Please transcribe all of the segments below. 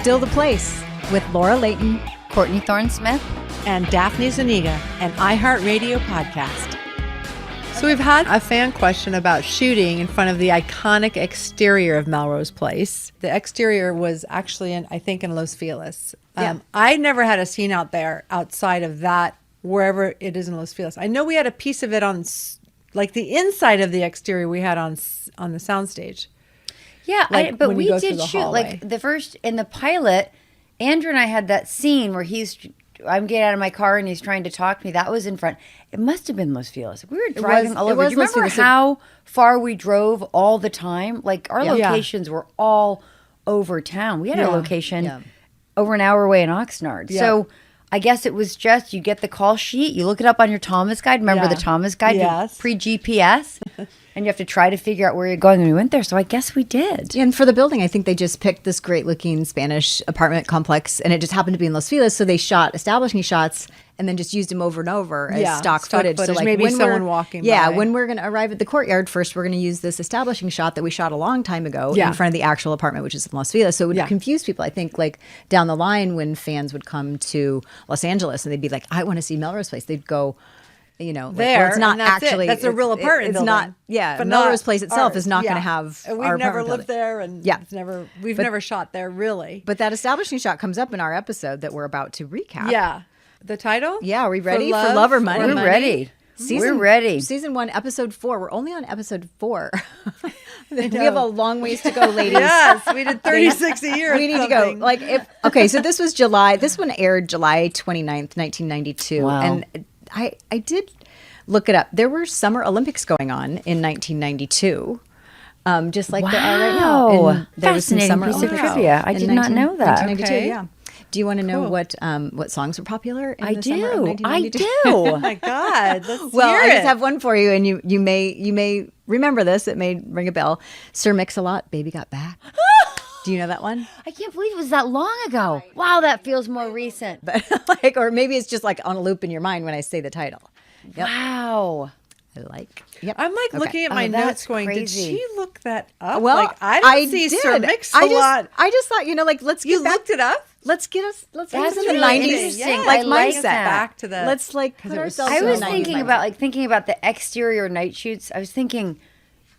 Still the Place with Laura Layton, Courtney Thorne-Smith, and Daphne Zuniga, an iHeartRadio podcast. So we've had a fan question about shooting in front of the iconic exterior of Melrose Place. The exterior was actually, I think, in Los Feliz. I never had a scene out there outside of that, wherever it is in Los Feliz. I know we had a piece of it on, like the inside of the exterior we had on the soundstage. Yeah, Like but when we you go did through the shoot hallway. like the first in the pilot. Andrew and I had that scene where I'm getting out of my car and he's trying to talk to me. That was in front. It must have been Los Feliz. We were driving all over. Do you remember how far we drove all the time? Like our locations were all over town. We had a location over an hour away in Oxnard. Yeah. So I guess it was just you get the call sheet, you look it up on your Thomas guide. Remember the Thomas guide? Yes. Pre-GPS. And you have to try to figure out where you're going when we went there. So I guess we did. And for the building, I think they just picked this great-looking Spanish apartment complex, and it just happened to be in Los Feliz. So they shot establishing shots and then just used them over and over as stock footage. So like maybe when someone walking by. Yeah, when we're going to arrive at the Courtyard, first we're going to use this establishing shot that we shot a long time ago in front of the actual apartment, which is in Los Feliz. So it would confuse people, I think, like down the line when fans would come to Los Angeles and they'd be like, I want to see Melrose Place. They'd go... You know, there, well, it's not actually. That's a real apartment It's building. not. Yeah, But Melrose not Place itself ours. is not going to have. And our we've never apartment lived building. there, and we've never shot there really. But that establishing shot comes up in our episode that we're about to recap. Yeah, the title. Yeah, are we ready for Love or Money? We're ready. We're ready. Season 1, episode 4. We're only on episode 4. We have a long ways to go, ladies. Yes, we did 36 a year. We need to go. Like, so this was July. This one aired July 29th, 1992, Wow. and I did look it up. There were Summer Olympics going on in 1992. Just like there are right now. And there was some Fascinating Summer piece of Olympics trivia. I in did not know that. 1992, Okay. yeah. Do you want to know what songs were popular in the summer of I 1992? do. Oh my God! Let's Well, hear I just it. have one for you, and you may remember this. It may ring a bell. Sir Mix-a-Lot, "Baby Got Back." Do you know that one? I can't believe it was that long ago. Wow, that feels more recent. But or maybe it's just like on a loop in your mind when I say the title. Yep. Wow. Yep. I'm like looking at my that's notes, going, crazy. "Did she look that up?" Well, like I didn't see did. Sir Mix-a-Lot. I just thought, like, let's get You back. looked it up. Let's get us That's in the really 90s, interesting. like I like mindset. that. Back to the. Let's like put it was ourselves. I in was the 90s thinking mindset. about the exterior night shoots. I was thinking,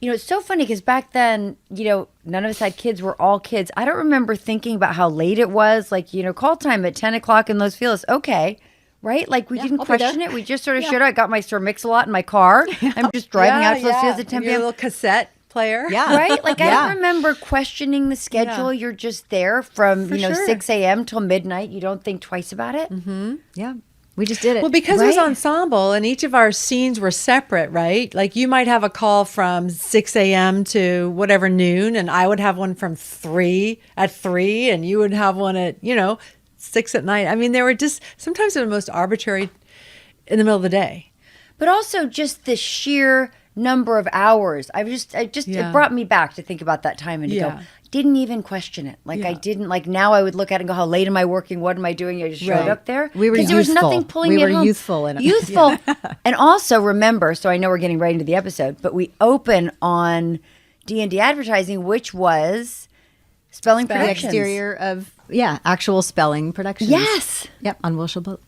it's so funny because back then, none of us had kids. We're all kids. I don't remember thinking about how late it was. Like, call time at 10 o'clock in Los Feliz. Okay. Right? Like, we didn't I'll be question there. it. We just sort of showed up. I got my Sir Mix-a-Lot in my car. I'm just driving out to Los Feliz at 10 And your p.m. little cassette player. Yeah. Right? Like, I Yeah. don't remember questioning the schedule. Yeah. You're just there from, For sure. 6 a.m. till midnight. You don't think twice about it. Yeah, we just did it. Well, because it was Right. ensemble and each of our scenes were separate, right? Like you might have a call from 6 a.m. to whatever noon, and I would have one from 3 at 3, and you would have one at, 6 at night. I mean, they were just sometimes the most arbitrary in the middle of the day. But also just the sheer number of hours. It brought me back to think about that time and to go, Yeah. didn't even question it. Like I didn't, like now I would look at it and go, how late am I working? What am I doing? I just showed Right. up there. We were 'Cause there was youthful. nothing pulling We me were at home. youthful in it. Youthful. And also remember, so I know we're getting right into the episode, but we open on D&D advertising, which was Spelling the Productions. exterior of actual spelling productions. Yes. Yep, on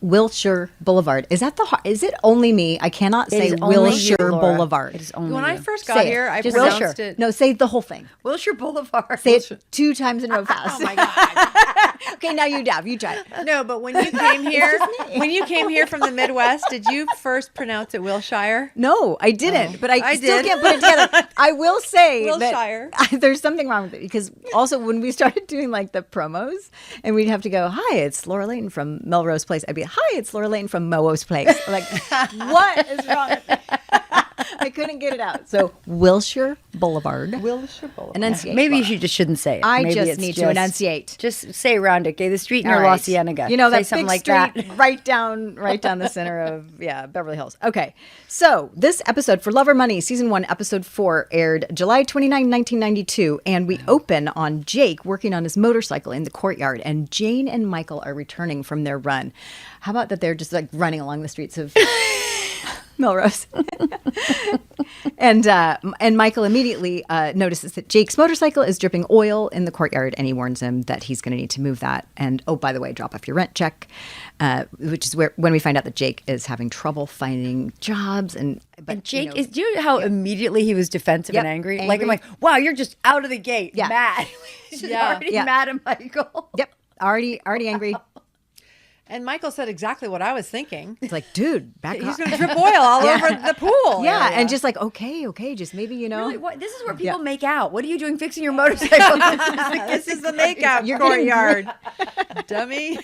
Wilshire Boulevard. Is it only me? I cannot say is only Wilshire you, Laura. Boulevard. It is only When I you. first Say got it. here, I Just pronounced Wilshire. it. No, say the whole thing. Wilshire Boulevard. Say it 2 times in a row fast. Oh my God. Okay, now you Dav. You try it. No, but when you came here, from the Midwest, did you first pronounce it Wilshire? No, I didn't. But I still did. can't put it together. I will say Wilshire. that there's something wrong with it because also when we started doing like the promos and we'd have to go, "Hi, it's Laura Layton from Melrose Place." I'd be, "Hi, it's Laura Layton from Melrose Place." Like, what is wrong with me? I couldn't get it out. So Wilshire Boulevard. Wilshire Boulevard. Enunciate. Maybe you Laura. shouldn't say it. I Maybe just it's need to enunciate. Just say around it, okay? The street near All La right. Cienega. You know, say that something big like street that. right down the center of Beverly Hills. Okay, so this episode for Love or Money, season 1, episode 4, aired July 29, 1992, and we open on Jake working on his motorcycle in the courtyard, and Jane and Michael are returning from their run. How about that? They're just like running along the streets of Melrose. And Michael immediately notices that Jake's motorcycle is dripping oil in the courtyard, and he warns him that he's going to need to move that. And oh, by the way, drop off your rent check, which is when we find out that Jake is having trouble finding jobs. And Jake is. Do you know how immediately he was defensive and angry? Like, I'm like, wow, you're just out of the gate, mad. He's just already mad at Michael. Yep, already angry. And Michael said exactly what I was thinking. It's like, dude, back He's off. going to drip oil all over the pool. Yeah, area. and just like, okay, just maybe, Really, this is where people make out. What are you doing fixing your motorcycle? This is the makeout courtyard, dummy.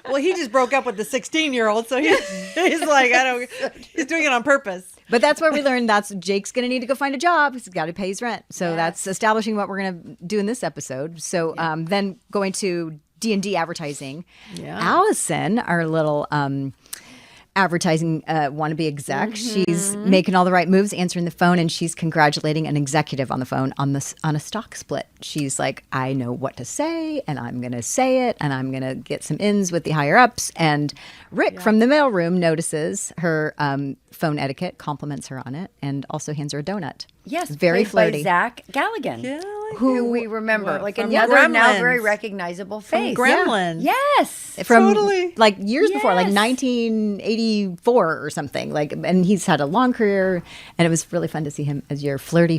Well, he just broke up with the 16-year-old, so he's like, he's doing it on purpose. But that's where we learned that's Jake's going to need to go find a job. He's got to pay his rent. So that's establishing what we're going to do in this episode. So then going to D&D advertising. Yeah. Alison, our little advertising wannabe exec, she's making all the right moves, answering the phone, and she's congratulating an executive on the phone on a stock split. She's like, I know what to say, and I'm going to say it, and I'm going to get some ins with the higher ups. And Rick from the mailroom notices her phone etiquette, compliments her on it, and also hands her a donut. Yes, very flirty. By Zach Galligan. Who we remember, like from another Gremlins. now very recognizable face. From Gremlins. Yes. From totally. like years before, like 1984 or something. Like, and he's had a long career, and it was really fun to see him as your flirty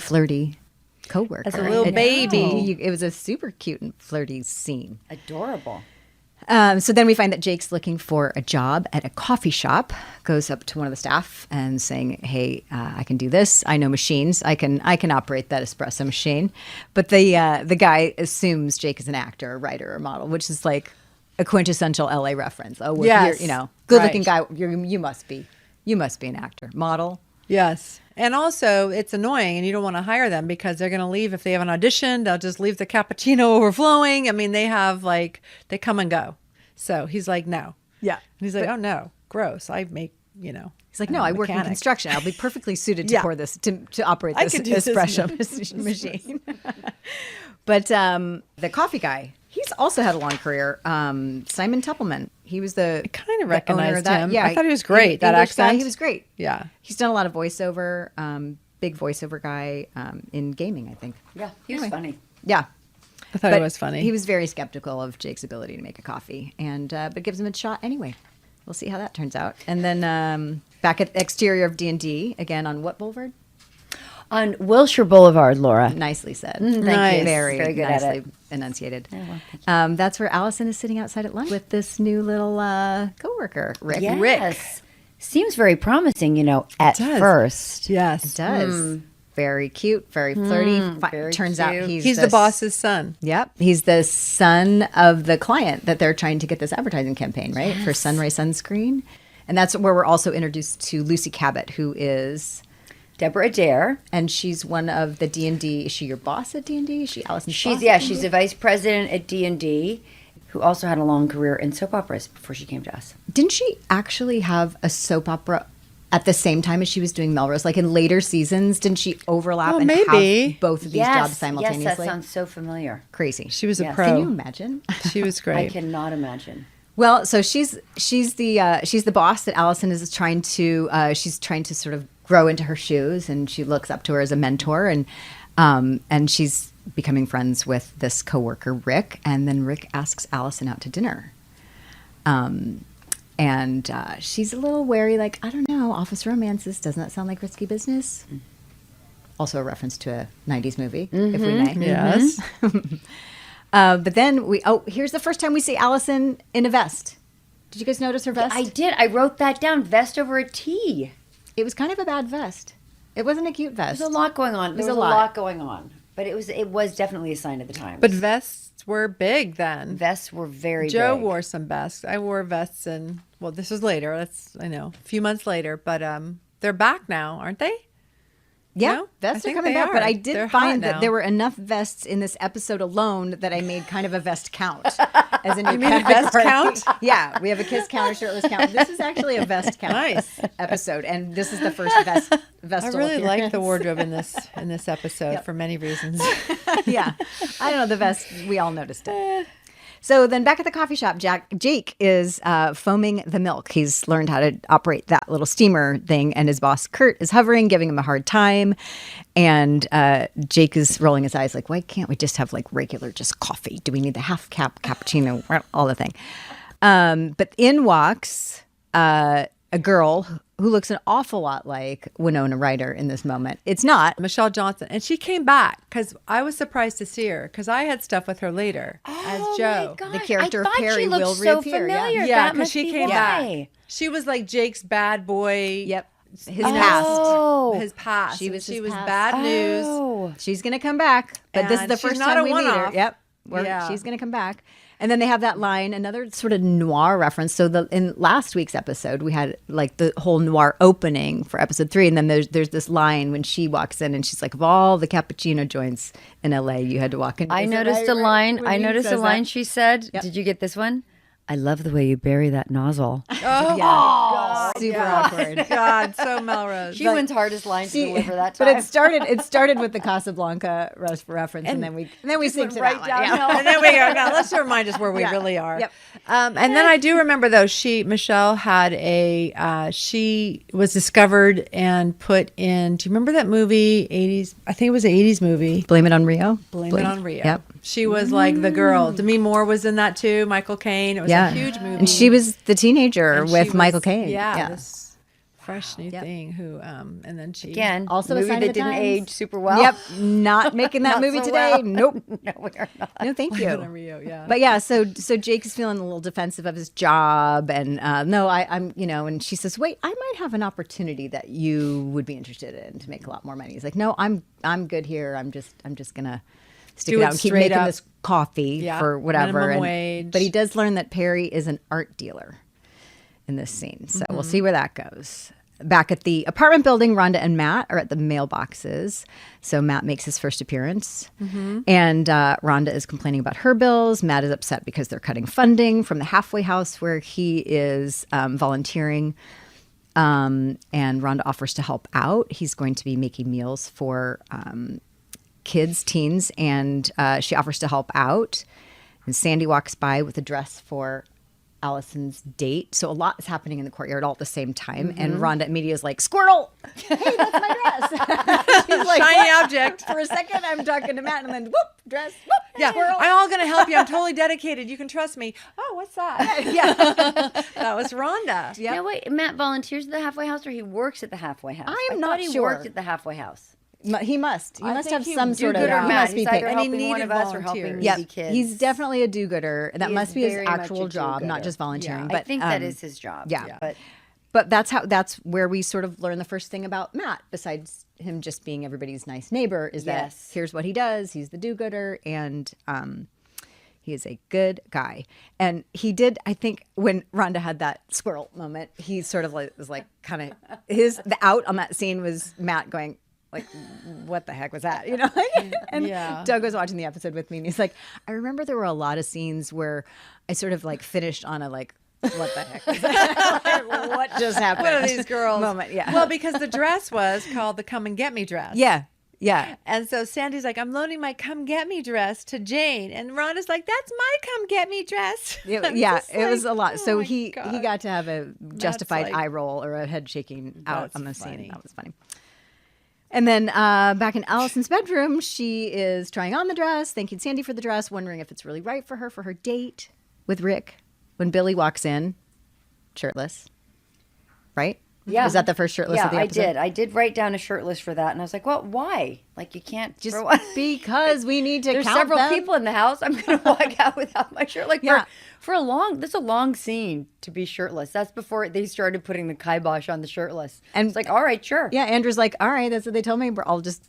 coworker. As a little baby. It was a super cute and flirty scene. Adorable. So then we find that Jake's looking for a job at a coffee shop, goes up to one of the staff and saying, hey, I can do this. I know machines. I can operate that espresso machine. But the guy assumes Jake is an actor, a writer, or model, which is like a quintessential LA reference. Oh, well, yes. you're, good-looking guy. You must be an actor. Model. Yes. And also, it's annoying, and you don't want to hire them because they're going to leave. If they have an audition, they'll just leave the cappuccino overflowing. I mean, they come and go. So he's like, no. Yeah. And he's like, oh, no, gross. I make, He's like, no, I work in construction. I'll be perfectly suited to pour this, to operate this espresso machine. But the coffee guy, he's also had a long career. Simon Teppelman. He was I kind of recognized him. Yeah, I thought he was great. That English accent. guy, he was great. Yeah. He's done a lot of voiceover, big voiceover guy in gaming, I think. Yeah, he was funny. Yeah. I thought it was funny. He was very skeptical of Jake's ability to make a coffee, and but gives him a shot anyway. We'll see how that turns out. And then back at the exterior of D&D, again on what boulevard? On Wilshire Boulevard, Laura. Nicely said. Thank Nice. you. Very good nicely at it. enunciated. well, That's where Alison is sitting outside at lunch with this new little coworker, Rick. Yes. Rick. Seems very promising, at does. first. Yes. It does. Very cute, very flirty. very Turns out cute. he's the boss's son. Yep. He's the son of the client that they're trying to get this advertising campaign, right? For Sunray Sunscreen. And that's where we're also introduced to Lucy Cabot, who is Deborah Adair. and she's one of the D&D. Is she your boss at D&D? Is she Alison's boss? She's the vice president at D&D, who also had a long career in soap operas before she came to us. Didn't she actually have a soap opera at the same time as she was doing Melrose? Like in later seasons, didn't she overlap and maybe. have both of these jobs simultaneously? Yes, that sounds so familiar. Crazy. She was a Yes. pro. Can you imagine? She was I great. cannot imagine. Well, so she's the boss that Alison is trying to sort of grow into her shoes, and she looks up to her as a mentor, and she's becoming friends with this coworker Rick, and then Rick asks Alison out to dinner. And she's a little wary, like, I don't know, office romances, doesn't that sound like risky business? Also a reference to a 90s movie, if we may. Yes. But then here's the first time we see Alison in a vest. Did you guys notice her vest? I did. I wrote that down. Vest over a tee. It was kind of a bad vest. It wasn't a cute vest. There's a lot going on. There's There was a a lot. lot going on. But it was definitely a sign of the times. But vests were big then. vests were very Joe big. wore some vests. I wore vests, and well, this was later. I know, a few months later. But they're back now, aren't they? Yeah, No? I vests are think coming they back, but are. I did They're find hot that now. there were enough vests in this episode alone that I made kind of a vest count. As a new made a vest count? Yeah, we have a kiss count, a shirtless count. This is actually a vest count Nice. episode, and this is the first vestal I really like the appearance. wardrobe in this episode for many reasons. Yeah, I don't know, the vest, we all noticed it. So then back at the coffee shop, Jake is foaming the milk. He's learned how to operate that little steamer thing, and his boss, Kurt, is hovering, giving him a hard time. And Jake is rolling his eyes like, why can't we just have like regular just coffee? Do we need the half cap cappuccino? All the thing. But in walks a girl who looks an awful lot like Winona Ryder in this moment. It's not. Michelle Johnson. And she came back because I was surprised to see her because I had stuff with her later as Joe. My gosh. The character I thought Perry she looked will so reappear. familiar. Yeah, That because must she be came why. back. She was like Jake's bad boy. Yep. His past. Oh. His past. She was his past. bad news. Oh. She's going to come back. But this is And the she's first not time a we meet her. one-off. Yep. Yeah. She's going to come back. And then they have that line, another sort of noir reference. So in last week's episode, we had like the whole noir opening for episode 3. And then there's this line when she walks in and she's like, of all the cappuccino joints in LA, you had to walk in. I noticed a line. I noticed a line she said. Yep. Did you get this one? I love the way you bury that nozzle. Oh, God. Super awkward. God, so Melrose. She wins hardest line to deliver that time. But it started with the Casablanca reference, and then we synced it right out. down. Yeah. And then we go, now let's remind us where we really are. Yep. And then I do remember though, Michelle had she was discovered and put in, do you remember that movie, 80s? I think it was an 80s movie. Blame It on Rio. Blame It on Rio. Yep. She was like the girl. Demi Moore was in that too. Michael Caine. It was a huge movie. And she was the teenager And with she was- Michael Caine. Yeah. This fresh new thing who, and then she. Again, Also a movie sign of that the didn't times. age super well. Yep. Not making that Not movie so today. well. Nope. No, we are not. No, thank Blame It on you. Rio, yeah. But yeah, so Jake is feeling a little defensive of his job, and I'm and she says, "Wait, I might have an opportunity that you would be interested in to make a lot more money." He's like, "No, I'm good here. I'm just gonna stick Do it it out and keep straight making up. this coffee for whatever." Minimum wage. But he does learn that Perry is an art dealer in this scene, so we'll see where that goes. Back at the apartment building, Rhonda and Matt are at the mailboxes. So Matt makes his first appearance. And Rhonda is complaining about her bills. Matt is upset because they're cutting funding from the halfway house where he is volunteering. And Rhonda offers to help out. He's going to be making meals for kids, teens, and she offers to help out. And Sandy walks by with a dress for Alison's date. So a lot is happening in the courtyard all at the same time. And Rhonda immediately is like, squirrel! Hey, that's my dress. She's like, Shiny "What?" object. For a second, I'm talking to Matt, and then whoop, dress, whoop, Yeah, squirrel. I'm all going to help you. I'm totally dedicated. You can trust me. Oh, what's that? Yeah. That was Rhonda. Yep. No, wait. Matt volunteers at the halfway house, or he works at the halfway house? I am thought not he sure. worked at the halfway house. He must. He must think have he some would do sort of. good or He Matt. must be He's paid. either And he helping one needed of us or helping volunteers. needy Yep. kids. He's definitely a do-gooder. That He must is be his very much actual a job, not do-gooder. just volunteering. Yeah. But I think that is his job. yeah. But that's where we sort of learn the first thing about Matt, besides him just being everybody's nice neighbor, is that Yes. here's what he does. He's the do-gooder, and he is a good guy. And he did, I think, when Rhonda had that squirrel moment, he sort of was like kind of the out on that scene was Matt going like, what the heck was that? You know? And Yeah. Doug was watching the episode with me, and he's like, I remember there were a lot of scenes where I sort of like finished on a like, what the heck was that? Like, what just happened? What are these girls? Moment, yeah. Well, because the dress was called the Come and Get Me dress. Yeah. Yeah. And so Sandy's like, I'm loaning my Come Get Me dress to Jane. And Rhonda's like, that's my Come Get Me dress. It was a lot. oh So my he God. got to have a justified like- eye roll or a head shaking out That's on the funny. scene. That was funny. And then back in Alison's bedroom, she is trying on the dress, thanking Sandy for the dress, wondering if it's really right for her date with Rick. When Billy walks in, shirtless, right? Yeah. Was that the first shirtless yeah, of the episode? I did write down a shirtless for that, and I was like, well, why? Like, you can't Just throw because we need to There's count several them. people in the house. I'm going to walk out without my shirt. Like, Yeah. that's a long scene to be shirtless. That's before they started putting the kibosh on the shirtless. And- it's like, all right, sure. Yeah, Andrew's like, all right, that's what they told me. We're all just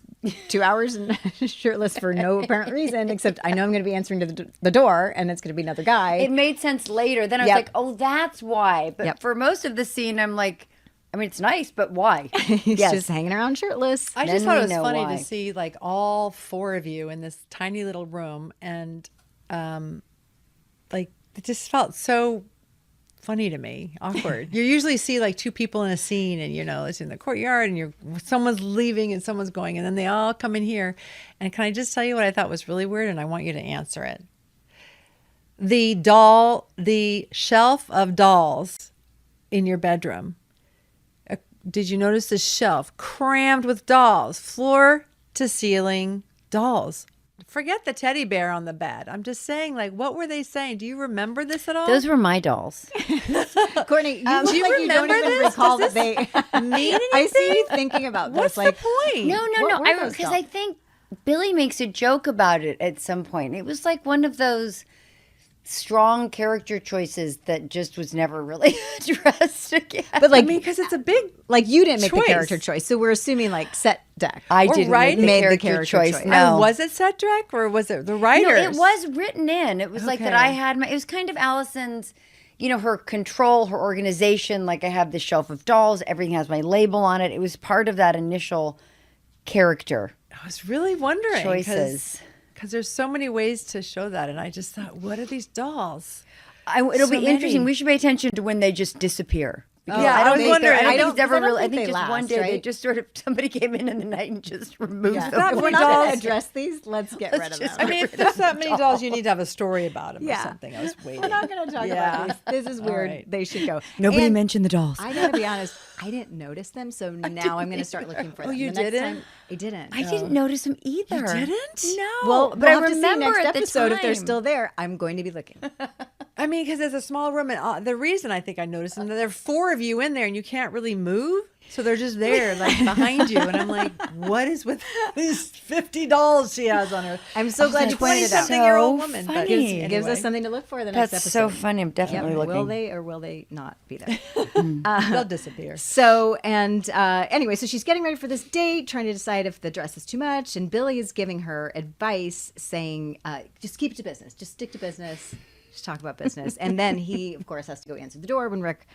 2 hours and shirtless for no apparent reason, except I know I'm going to be answering to the door, and it's going to be another guy. It made sense later. Then I was Yep. like, oh, that's why. But Yep. for most of the scene, I'm like, I mean, it's nice, but why? He's just hanging around shirtless. I Then just thought we it was know funny why. to see like all four of you in this tiny little room, and like it just felt so funny to me, awkward. You usually see like two people in a scene, and it's in the courtyard, and someone's leaving and someone's going, and then they all come in here. And can I just tell you what I thought was really weird, and I want you to answer it. the shelf of dolls in your bedroom. Did you notice the shelf crammed with dolls, floor to ceiling dolls? Forget the teddy bear on the bed. I'm just saying, like, what were they saying? Do you remember this at all? Those were my dolls. Courtney, you look do you like you don't remember even this? recall Does that they mean anything? I see you thinking about What's this. Like, the point? No. What were those Because dolls? I think Billy makes a joke about it at some point. It was like one of those strong character choices that just was never really addressed again. but like, I mean, because it's a big like you didn't make the choice. character choice, so we're assuming like set deck. I Or didn't writing. make Made the the character character choice. choice. No. was it set direct or was it the writers? No, it was written in. It was like that Okay. I had it was kind of Alison's, her control, her organization. Like I have this shelf of dolls, everything has my label on it. It was part of that initial character I was really wondering choices. because there's so many ways to show that, and I just thought, what are these dolls? It'll So be interesting. many. We should pay attention to when they just disappear. Because Yeah, I was think wondering. I I don't think it's ever I don't really. I think think they just one last, day they right? just sort of somebody came in the night and just removed Yeah. them. That If many we're not going dolls. to address these, let's get rid of them. just- I mean, if there's that many dolls, you need to have a story about them or something. I was waiting. We're not going to talk Yeah. about these. This is weird. right. They should go. Nobody And mentioned the dolls. I got to be honest. I didn't notice them, so now I'm going to start looking for them. you The next didn't? time- I didn't. I didn't notice them either. You didn't? No. Well, but we'll I have to see remember next at the episode if they're time. still there. I'm going to be looking. I mean, because it's a small room, and the reason I think I noticed them, there are 4 of you in there, and you can't really move, so they're just there, like behind you, and I'm like, what is with these 50 dolls she has on her? I'm so glad you pointed it out. 20-something-year-old So woman. funny. But Gives anyway. us something to look for the next That's episode. so funny. I'm definitely Yep. looking. Will they or will they not be there? They'll disappear. So, and anyway, so she's getting ready for this date, trying to decide if the dress is too much. And Billy is giving her advice saying, just keep it to business. Just stick to business. Just talk about business. And then he, of course, has to go answer the door when Rick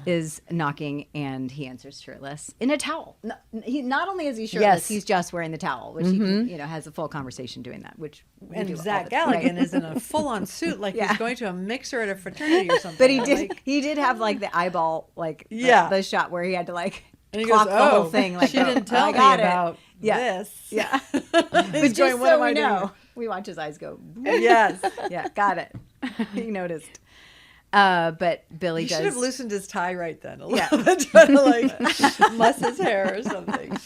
is knocking, and he answers shirtless in a towel. No, he not only is he shirtless, Yes. he's just wearing the towel, which he can, has a full conversation doing that, which we do And all Zach the time. Galligan is in a full-on suit, like Yeah. he's going to a mixer at a fraternity or something. But he I'm did. like, He did have like the eyeball, like Yeah. the shot where he had to like and he clock goes, the whole "Oh, thing. Like, she oh, didn't tell I me got it. about Yeah. this." Yeah. He's But going, just "What so am I we doing?" know, we watch his eyes go. Yes. Yeah, got it. He noticed. But Billy He does. should have loosened his tie right then a little bit, try to like muss his hair or something.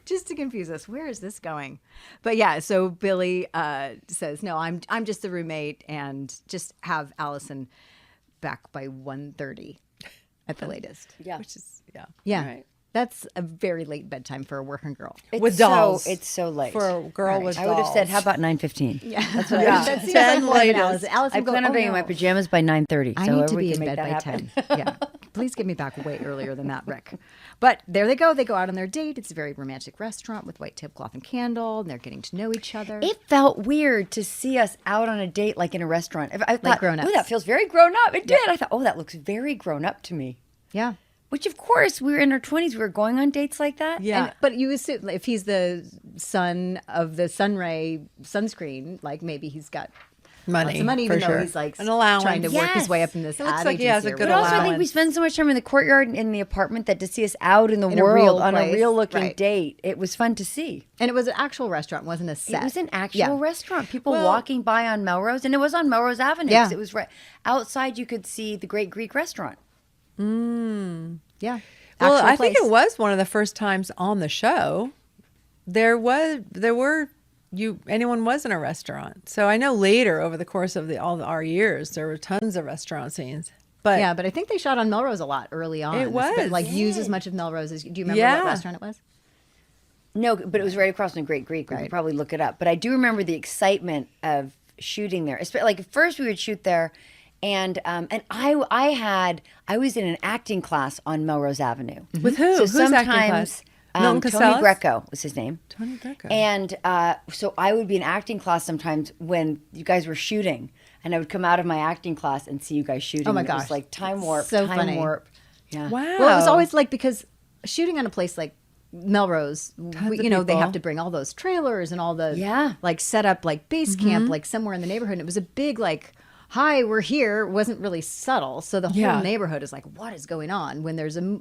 just to confuse us. Where is this going? But yeah, so Billy says, "No, I'm just the roommate, and just have Allison back by 1:30 at the latest." Yeah. Which is, yeah. Yeah, Right. that's a very late bedtime for a working girl. With dolls. It's so late. For a girl with I dolls. would have said, how about 9:15? Yeah, That's what Yeah. I that would seems 10 like more of an latest. Allison. Allison I go, plan on "Oh, being in no. my pajamas by 9:30. I so need to we be can in make bed that by happen. 10. Yeah. Please get me back way earlier than that, Rick. But there they go. They go out on their date. It's a very romantic restaurant with white tablecloth and candle, and they're getting to know each other. It felt weird to see us out on a date like in a restaurant. I thought, grown-ups. oh, that feels very grown up. It did. I thought, oh, that looks very grown up to me. Yeah. Which, of course, we were in our 20s. We were going on dates like that. Yeah. But you assume if he's the son of the Sunray sunscreen, like maybe he's got Money, lots of money, for even though sure. he's like An allowance. trying to work his Yes. way up in this He looks ad like he has a agency or good But also, I think allowance. we spend so much time in the courtyard and in the apartment that to see us out in the In a world real on a place, real looking right. date, it was fun to see. And it was an actual restaurant, wasn't a set. It was an actual Yeah. restaurant. People Well- walking by on Melrose, and it was on Melrose Avenue. Yeah. 'Cause it was right outside. You could see the Great Greek Restaurant. Yeah. Well, Actual I think place. it was one of the first times on the show. Anyone was in a restaurant. So I know later over the course of our years, there were tons of restaurant scenes. But Yeah, but I think they shot on Melrose a lot early on. It was. But, like use as much of Melrose as. Do you remember Yeah. what restaurant it was? No, but it was right across from the Great Greek. We could probably look it up. But I do remember the excitement of shooting there. Like at first, we would shoot there, and I was in an acting class on Melrose Avenue. with who? So Who's acting sometimes class? Milton Tony Casellas? Greco was his name. Tony Greco. And so I would be in acting class sometimes when you guys were shooting, and I would come out of my acting class and see you guys shooting. Oh my It was gosh. like time warp, So time funny. warp. Yeah. Wow. Well, it was always like because shooting on a place like Melrose, of they people. have to bring all those trailers and all the Yeah. like set up like base camp like somewhere in the neighborhood. And it was a big like, "Hi, we're here." It wasn't really subtle, so the whole Yeah. neighborhood is like, "What is going on?" When there's a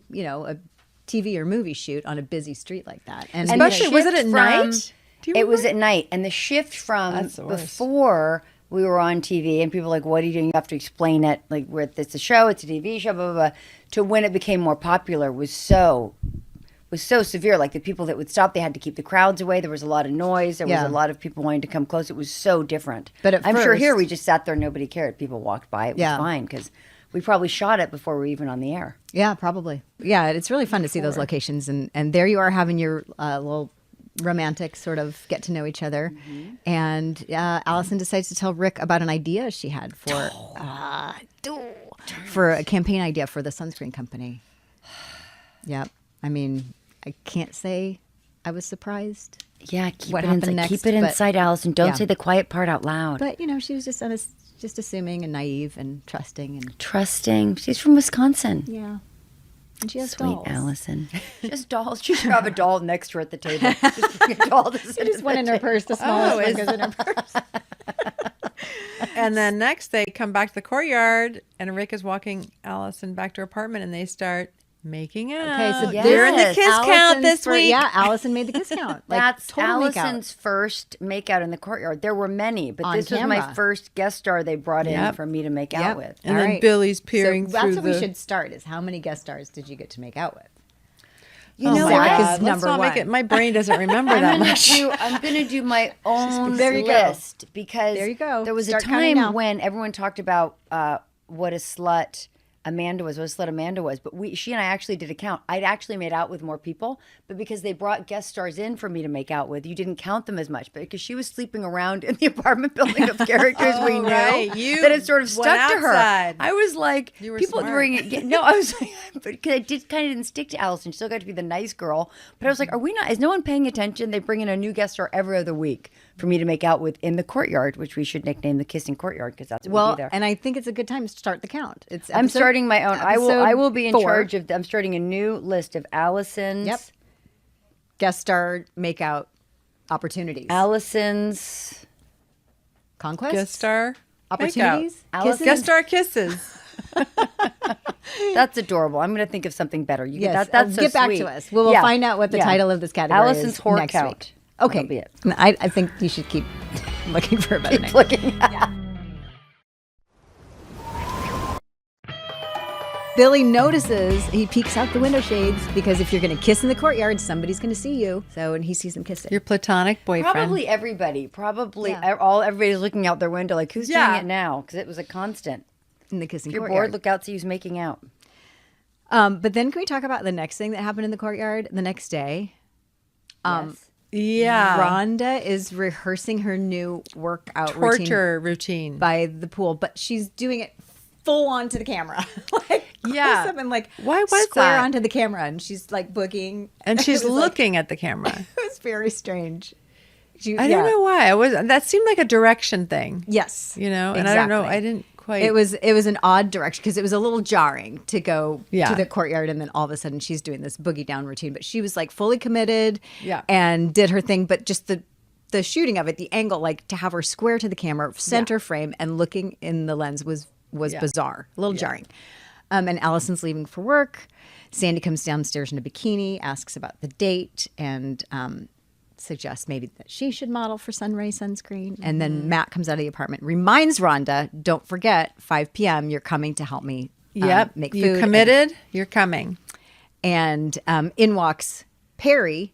TV or movie shoot on a busy street like that, and And the Especially, was it shift at from- night? Do you It was remember? at night, and the shift from That's the worst. before we were on TV and people were like, what are you doing? You have to explain it. Like, it's a show, it's a TV show, blah, blah, blah. To when it became more popular was so severe. Like, the people that would stop, they had to keep the crowds away. There was a lot of noise. There was a lot of people wanting to come close. It was so different. But I'm sure here we just sat there, nobody cared. People walked by. It was fine because we probably shot it before we were even on the air. Yeah, probably. Yeah, it's really fun to see those locations. And there you are having your little romantic sort of get to know each other. Mm-hmm. And Alison decides to tell Rick about an idea she had for a campaign idea for the sunscreen company. Yep. I mean, I can't say I was surprised. Yeah, keep it inside, Alison. Don't say the quiet part out loud. But, she was just assuming and naive and trusting. Trusting. She's from Wisconsin. Yeah. And she has Sweet dolls. Allison. Just dolls. She should have a doll next to her at the table. Just bring a doll to sit She just went in her purse. The smallest one goes in her purse. And then next they come back to the Courtyard and Rick is walking Alison back to her apartment and they start making out. Okay, so they're in the kiss count this week. Yeah, Allison made the kiss count. That's Allison's first makeout in the Courtyard. There were many, but this was my first guest star they brought in for me to make out with. And then Billy's peering through that's what we should start is how many guest stars did you get to make out with? You know what? Is number one. My brain doesn't remember that much. I'm going to do my own list because there was a time when everyone talked about what a slut Amanda was, but she and I actually did a count. I'd actually made out with more people, but because they brought guest stars in for me to make out with, you didn't count them as much. But because she was sleeping around in the apartment building of characters we knew, that it sort of stuck to her. I was like, people during it. No, I was like, because I didn't stick to Alison. She still got to be the nice girl. But I was like, is no one paying attention? They bring in a new guest star every other week for me to make out with in the Courtyard, which we should nickname the Kissing Courtyard because that's what we'll be there. And I think it's a good time to start the count. I'm starting my own. I will be in charge of. I'm starting a new list of Allison's guest star makeout opportunities. Allison's conquest guest star opportunities. Guest star kisses. That's adorable. I'm going to think of something better. That's so get back sweet. to us. We'll find out what the title of this category Allison's is whore next count. Week. Okay. That'll be it. I think you should keep looking for a better name. Looking. Billy notices, he peeks out the window shades because if you're going to kiss in the Courtyard, somebody's going to see you. So, and he sees them kissing. Your platonic boyfriend. Probably everybody. Everybody's looking out their window like, who's doing it now? Because it was a constant. In the kissing if you're Courtyard. Bored, look out, see who's making out. But then can we talk about the next thing that happened in the Courtyard the next day? Yes. Yeah. Rhonda is rehearsing her new workout routine by the pool, but she's doing it full on to the camera. Close up and why was square that? onto the camera, and she's like boogieing. And she's looking at the camera. It was very strange. I don't know why. That seemed like a direction thing. Yes. And I don't know. I didn't quite. It was an odd direction because it was a little jarring to go to the Courtyard and then all of a sudden she's doing this boogie down routine. But she was fully committed and did her thing. But just the shooting of it, the angle, to have her square to the camera, center frame and looking in the lens was bizarre, a little jarring. And Allison's leaving for work. Sandy comes downstairs in a bikini, asks about the date, and suggests maybe that she should model for Sunray sunscreen. Mm-hmm. And then Matt comes out of the apartment, reminds Rhonda, don't forget, 5 p.m., you're coming to help me make food. You committed, you're coming. And in walks Perry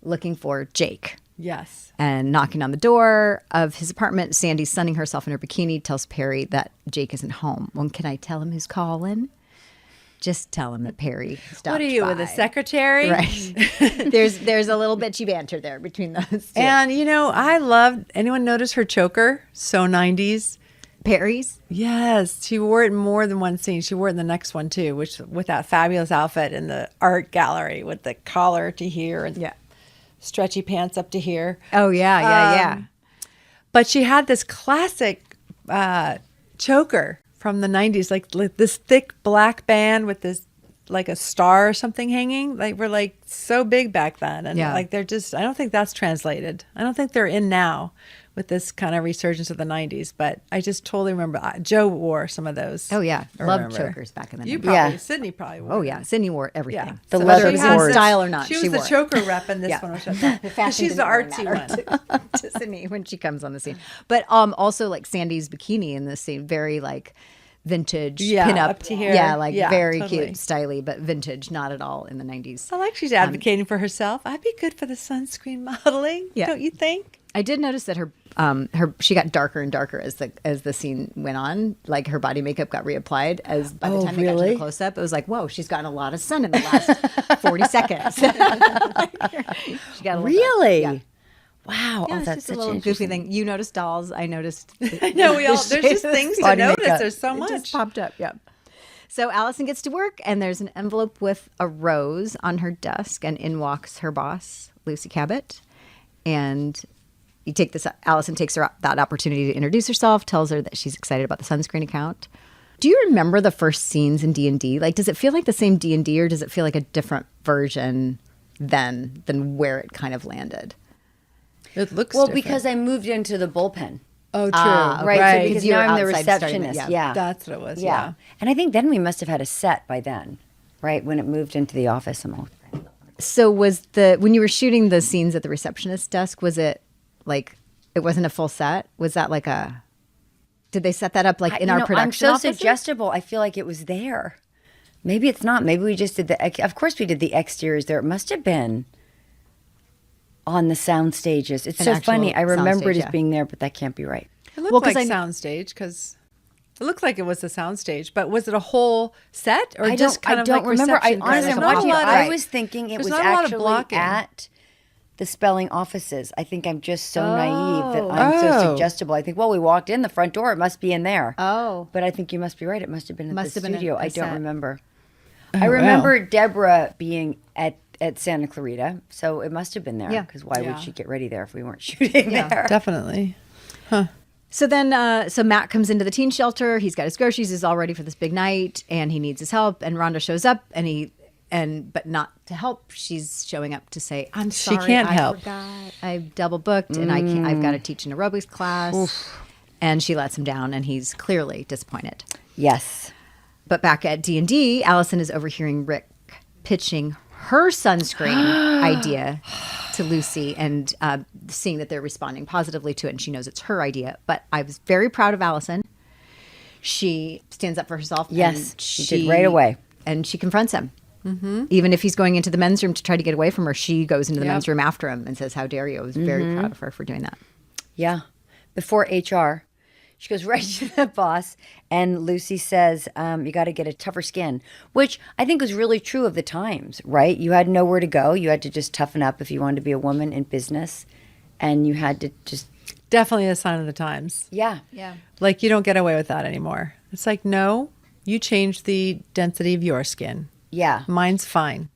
looking for Jake. Yes. And knocking on the door of his apartment, Sandy's sunning herself in her bikini, tells Perry that Jake isn't home. Well, can I tell him who's calling? Just tell him that Perry stopped What are you, by. with a secretary? Right. There's a little bitchy banter there between those two. And, I loved, anyone notice her choker? So 90s. Perry's? Yes. She wore it in more than one scene. She wore it in the next one, too, which with that fabulous outfit in the art gallery with the collar to here and stretchy pants up to here. Oh, yeah. But she had this classic choker from the 90s, like this thick black band with this like a star or something hanging. Like we're like so big back then, and like they're just. I don't think that's translated. I don't think they're in now with this kind of resurgence of the 90s. But I just totally remember Joe wore some of those. Oh yeah, loved chokers back in the 90s. You probably, Sydney probably wore. Oh yeah, Sydney wore everything. Yeah. The leather cords. Style or not, she was the choker rep in this one. Which I thought, she's the artsy one. To Sydney when she comes on the scene. But also like Sandy's bikini in this scene, very like vintage pinup. Up to here. Yeah, like very cute, styly, but vintage, not at all in the 90s. I like she's advocating for herself. I'd be good for the sunscreen modeling, don't you think? I did notice that her she got darker and darker as the scene went on. Like her body makeup got reapplied as by the time they got to the close up, it was like, whoa, she's gotten a lot of sun in the last 40 seconds. She got really. Wow, yeah, that's such a little goofy thing. You noticed dolls. I noticed. I know we all. There's just things to notice. Makeup. There's so much. It just popped up. Yeah. So Alison gets to work, and there's an envelope with a rose on her desk, and in walks her boss, Lucy Cabot, and you take this. Alison takes that opportunity to introduce herself, tells her that she's excited about the sunscreen account. Do you remember the first scenes in D&D? Like, does it feel like the same D&D, or does it feel like a different version than where it kind that It looks well different. Because I moved into the bullpen. Oh, true. Right. So because now I'm the receptionist. Yeah. That's what it was. Yeah. And I think then we must have had a set by then, right? When it moved into the office. So when you were shooting the scenes at the receptionist desk, was it like, it wasn't a full set? Was that like did they set that up like in our production I'm so offices? suggestible. I feel like it was there. Maybe it's not. Maybe we just did of course we did the exteriors there. It must have been on the sound stages. It's so funny. I remember it as being there, but that can't be right. It looked like soundstage because it looked like it was a soundstage. But was it a whole set or just kind of like reception? I don't remember. I honestly, watching it, I was thinking it was actually at the spelling offices. I think I'm just so naive that I'm so suggestible. I think, well, we walked in the front door. It must be in there. Oh. But I think you must be right. It must have been at the studio. I don't remember. Oh, I remember Deborah being at Santa Clarita, so it must have been there. Because why would she get ready there if we weren't shooting there? Definitely. Huh. So then, so Matt comes into the teen shelter. He's got his groceries. He's all ready for this big night, and he needs his help. And Rhonda shows up, but not to help. She's showing up to say, "I'm sorry, she can't help. Forgot. I've double booked, and I've got to teach an aerobics class." Oof. And she lets him down, and he's clearly disappointed. Yes. But back at D&D, Alison is overhearing Rick pitching her sunscreen idea to Lucy and seeing that they're responding positively to it, and she knows it's her idea. But I was very proud of Alison. She stands up for herself. Yes, she did right away. And she confronts him. Mm-hmm. Even if he's going into the men's room to try to get away from her, she goes into the men's room after him and says, "How dare you?" I was very proud of her for doing that. Yeah. Before HR, she goes right to the boss, and Lucy says, you got to get a tougher skin, which I think was really true of the times, right? You had nowhere to go. You had to just toughen up if you wanted to be a woman in business, and you had to just... Definitely a sign of the times. Yeah. Yeah. Like, you don't get away with that anymore. It's like, no, you change the density of your skin. Yeah. Mine's fine.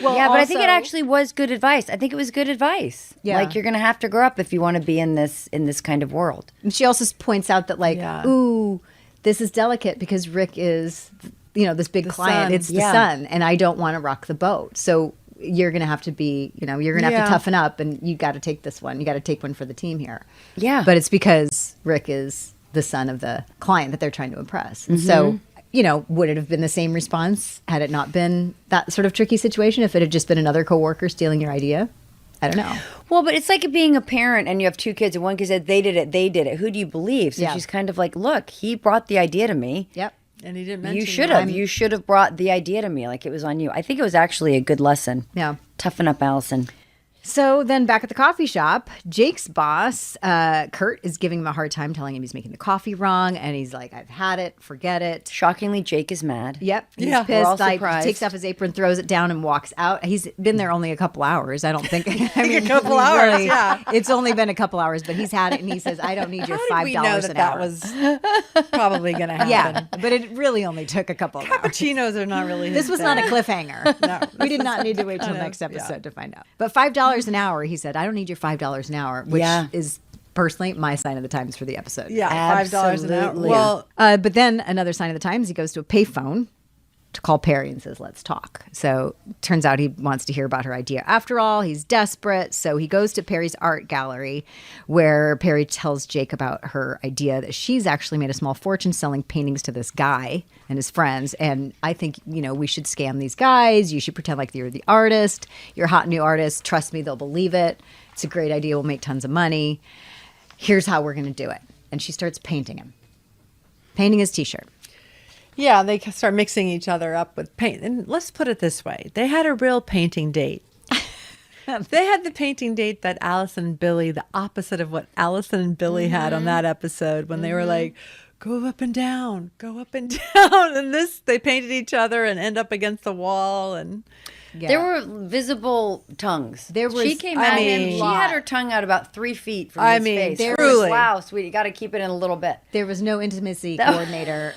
Well, yeah, but I think it actually was good advice. I think it was good advice. Yeah. Like, you're going to have to grow up if you want to be in this kind of world. And she also points out that, like, ooh, this is delicate because Rick is, this big client. Sun. It's the sun, and I don't want to rock the boat. So you're going to have to be, you're going to have to toughen up, and you got to take this one. You got to take one for the team here. Yeah. But it's because Rick is the son of the client that they're trying to impress. And so... would it have been the same response had it not been that sort of tricky situation? If it had just been another coworker stealing your idea? I don't know. Well, but it's like being a parent and you have two kids and one kid said, they did it. Who do you believe? So she's kind of like, look, he brought the idea to me. Yep. And he didn't mention You should have brought the idea to me. Like, it was on you. I think it was actually a good lesson. Yeah. Toughen up, Alison. So then back at the coffee shop, Jake's boss, Kurt, is giving him a hard time, telling him he's making the coffee wrong. And he's like, I've had it. Forget it. Shockingly, Jake is mad. Yep. He's pissed. We're all Like, surprised. takes off his apron, throws it down, and walks out. He's been there only a couple hours. I don't think. I mean, a couple hours, really, it's only been a couple hours, but he's had it. And he says, I don't need your $5 we know an that hour. was probably going to happen. Yeah. But it really only took a couple of hours. Cappuccinos are not really This was not a cliffhanger. No. We did not need to wait till next episode to find out. But $5 an hour, he said, I don't need your $5 an hour, which is personally my sign of the times for the episode. Yeah, $5 an hour. Absolutely. Well, But then another sign of the times, he goes to a payphone to call Perry and says, let's talk. So turns out he wants to hear about her idea. After all, he's desperate. So he goes to Perry's art gallery where Perry tells Jake about her idea that she's actually made a small fortune selling paintings to this guy and his friends. And I think, we should scam these guys. You should pretend like you're the artist. You're a hot new artist. Trust me, they'll believe it. It's a great idea. We'll make tons of money. Here's how we're going to do it. And she starts painting him. Painting his T-shirt. Yeah, they start mixing each other up with paint. And let's put it this way. They had a real painting date. They had the painting date that Alison and Billy, the opposite of what Alison and Billy had on that episode when they were like, go up and down, go up and down. And they painted each other and end up against the wall. And there were visible tongues. She came at him. She had her tongue out about 3 feet from his face. Truly. Wow, sweetie, you got to keep it in a little bit. There was no intimacy coordinator.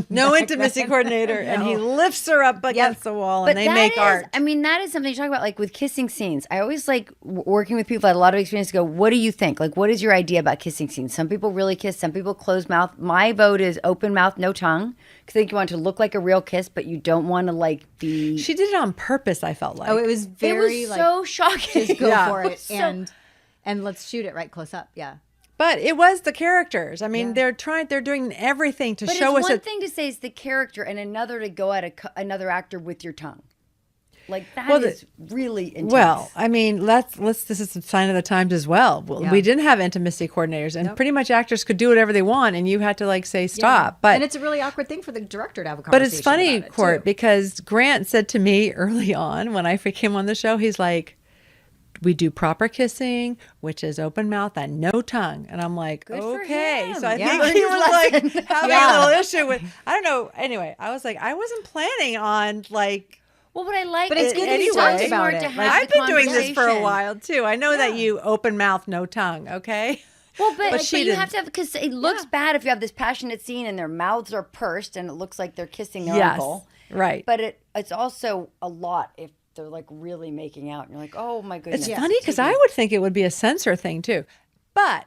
No intimacy coordinator. And he lifts her up against the wall and they make art. I mean, that is something you talk about, like with kissing scenes. I always like working with people that had a lot of experience to go, what do you think? Like, what is your idea about kissing scenes? Some people really kiss. Some people close mouth. My vote is open mouth, no tongue. Because I think you want it to look like a real kiss, but you don't want to like be... She did it on purpose, I felt like. Oh, it was very so shocking. Just go for it and let's shoot it right close up. Yeah. But it was the characters. I mean, they're doing everything to show us. One thing to say is the character, and another to go at another actor with your tongue. Like that is really intense. Well, I mean, this is a sign of the times as well. We didn't have intimacy coordinators, and pretty much actors could do whatever they want, and you had to like say stop. But and it's a really awkward thing for the director to have a conversation. But it's funny, Court, because Grant said to me early on when I came on the show, he's like, we do proper kissing, which is open mouth and no tongue. And I'm like, okay. So I think he was like having a little issue with, I don't know. Anyway, I was like, I wasn't planning on like. Well, what I like, but it's good that you talked about it. I've been doing this for a while too. I know that you open mouth, no tongue. Okay. Well, but you have to have, because it looks bad if you have this passionate scene and their mouths are pursed and it looks like they're kissing their uncle. Right. But it's also a lot if they're like really making out and you're like, oh my goodness. It's funny because I would think it would be a censor thing too. But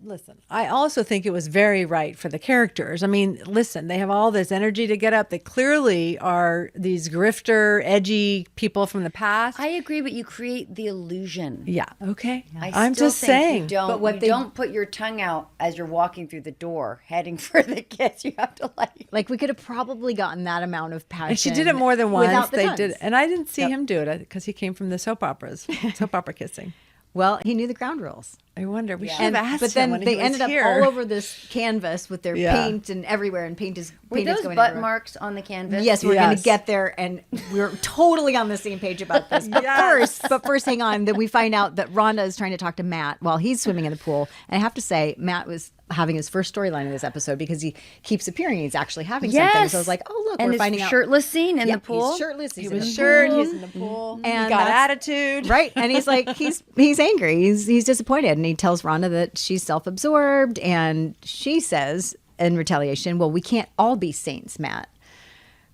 listen, I also think it was very right for the characters. I mean, listen, they have all this energy to get up. They clearly are these grifter, edgy people from the past. I agree, but you create the illusion. Yeah. Okay. I'm just saying. Don't put your tongue out as you're walking through the door, heading for the kiss. You have to like we could have probably gotten that amount of passion. And she did it more than once. They did, and I didn't see him do it because he came from the soap opera kissing. Well, he knew the ground rules. I wonder. We should have asked but then him when they he was ended here. up all over this canvas with their paint and everywhere, and paint is Were those going butt everywhere. marks on the canvas? Yes, we're going to get there, and we're totally on the same page about this. But first, hang on. That we find out that Rhonda is trying to talk to Matt while he's swimming in the pool, and I have to say, Matt was having his first storyline in this episode because he keeps appearing. He's actually having something. So I was like, oh look, we're finding out. Shirtless scene in the pool. He's shirtless. He was shirtless. He's in the pool. And he got attitude. Right. And he's like, he's angry. He's disappointed. And he tells Rhonda that she's self-absorbed. And she says in retaliation, well, we can't all be saints, Matt.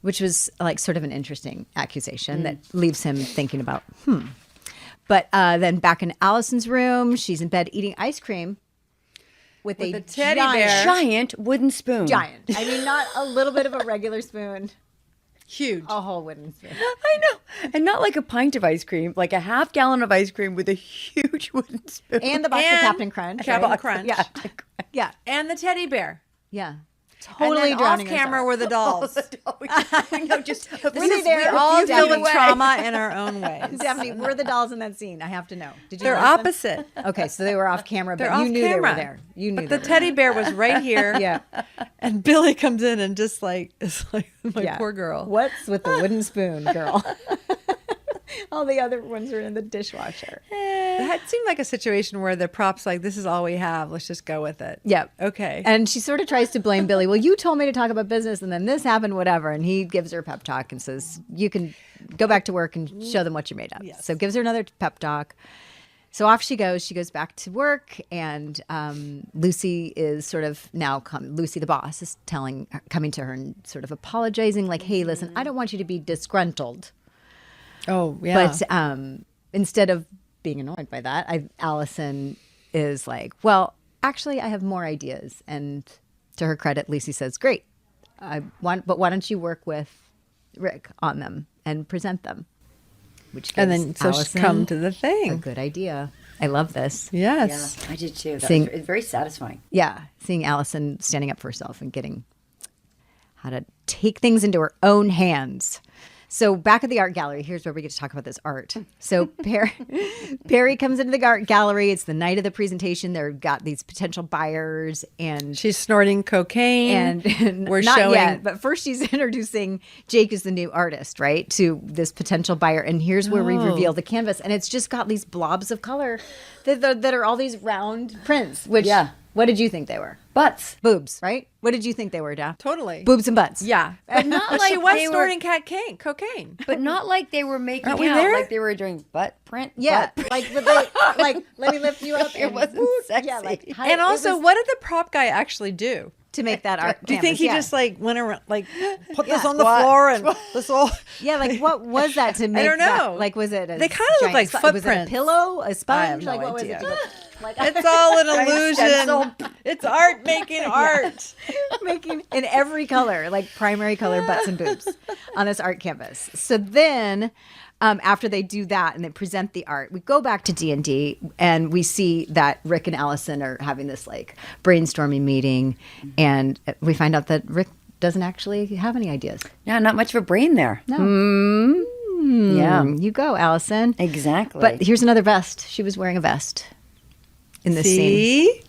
Which was like sort of an interesting accusation that leaves him thinking about, But then back in Alison's room, she's in bed eating ice cream. With a teddy bear. Giant wooden spoon. Giant. I mean, not a little bit of a regular spoon. Huge. A whole wooden spoon. I know. And not like a pint of ice cream, like a half gallon of ice cream with a huge wooden spoon. And the box of Captain Crunch. Captain Crunch. Yeah. Yeah. And the teddy bear. Yeah. Totally and then off camera were the dolls. We know just we all deal with trauma in our own ways. Daphne, were the dolls in that scene? I have to know. Did you? They're opposite. Okay, so they were off camera, but you knew they were there. You knew. But the teddy bear was right here. Yeah. And Billy comes in and just like is like my poor girl. What's with the wooden spoon, girl? All the other ones are in the dishwasher. That seemed like a situation where the prop's like, this is all we have. Let's just go with it. Yeah. Okay. And she sort of tries to blame Billy. Well, you told me to talk about business and then this happened, whatever. And he gives her a pep talk and says, you can go back to work and show them what you're made of. Yes. So gives her another pep talk. So off she goes. She goes back to work, and Lucy is sort of now Lucy, the boss, is coming to her and sort of apologizing, like, hey, listen, I don't want you to be disgruntled. Oh, yeah. But instead of being annoyed by that, Alison is like, well, actually, I have more ideas. And to her credit, Lucy says, great. But why don't you work with Rick on them and present them? Which gives And then so Alison come to the a thing. good idea. I love this. Yes. Yeah, I did too. It's very satisfying. Yeah, seeing Alison standing up for herself and getting how to take things into her own hands. So back at the art gallery, here's where we get to talk about this art. So Perry comes into the art gallery. It's the night of the presentation. They've got these potential buyers, and She's snorting cocaine. and we're not showing. yet, but first she's introducing Jake as the new artist, right, to this potential buyer. And here's where we reveal the canvas, and it's just got these blobs of color that are all these round prints. Which, what did you think they were? Butts. Boobs, right? What did you think they were, Daph? Totally. Boobs and butts. Yeah. But not But like she was they were, snorting cocaine. but not like they were making Aren't out, we there? like they were doing butt print. Yeah, butt like let me lift you up. It wasn't sexy. Yeah, like how, And it also, was what did the prop guy actually do? to make that art? Do you think canvas, he yeah. just like went around, like put this Yeah. on the Squat. floor and this all? Yeah, like what was that to make? don't that- know. Like was it? They kinda look like Was it a footprints. pillow? A sponge? no like what idea. was it? Like It's all an Giant illusion. stencil. It's art making art. making in every color, like primary color butts and boobs on this art canvas. So then after they do that and they present the art, we go back to D&D and we see that Rick and Alison are having this like brainstorming meeting, and we find out that Rick doesn't actually have any ideas. Yeah, not much of a brain there. No. Yeah, You go, Alison. exactly. But here's another vest. She was wearing a vest in this scene. See?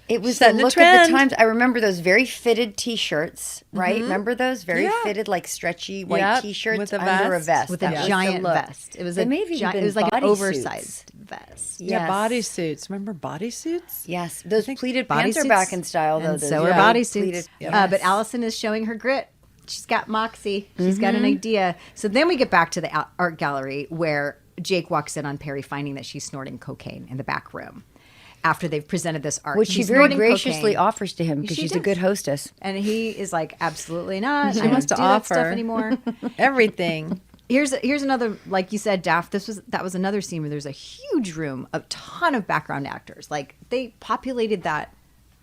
it was the setting a look of trend. the times. I remember those very fitted T-shirts, right? Remember those very Yeah. fitted, like stretchy white Yep, T-shirts with a under a vest. vest With That a was the giant look. vest. It was They a may have even giant, been it was like an bodysuits. oversized vest. Yeah, Yes. bodysuits. Remember bodysuits? Yes, those pleated pants are Bodysuits, back in style, though. and those so are big bodysuits. pleated- But Alison is showing her grit. She's got moxie. She's got an idea. So then we get back to the art gallery where Jake walks in on Perry finding that she's snorting cocaine in the back room after they've presented this art. which she She's very snorting graciously cocaine. offers to him because She she's a does. good hostess. And he is like, absolutely not. I wants don't to do that stuff offer. anymore. Everything. Here's another, like you said, Daph. That was another scene where there's a huge room, a ton of background actors. Like they populated that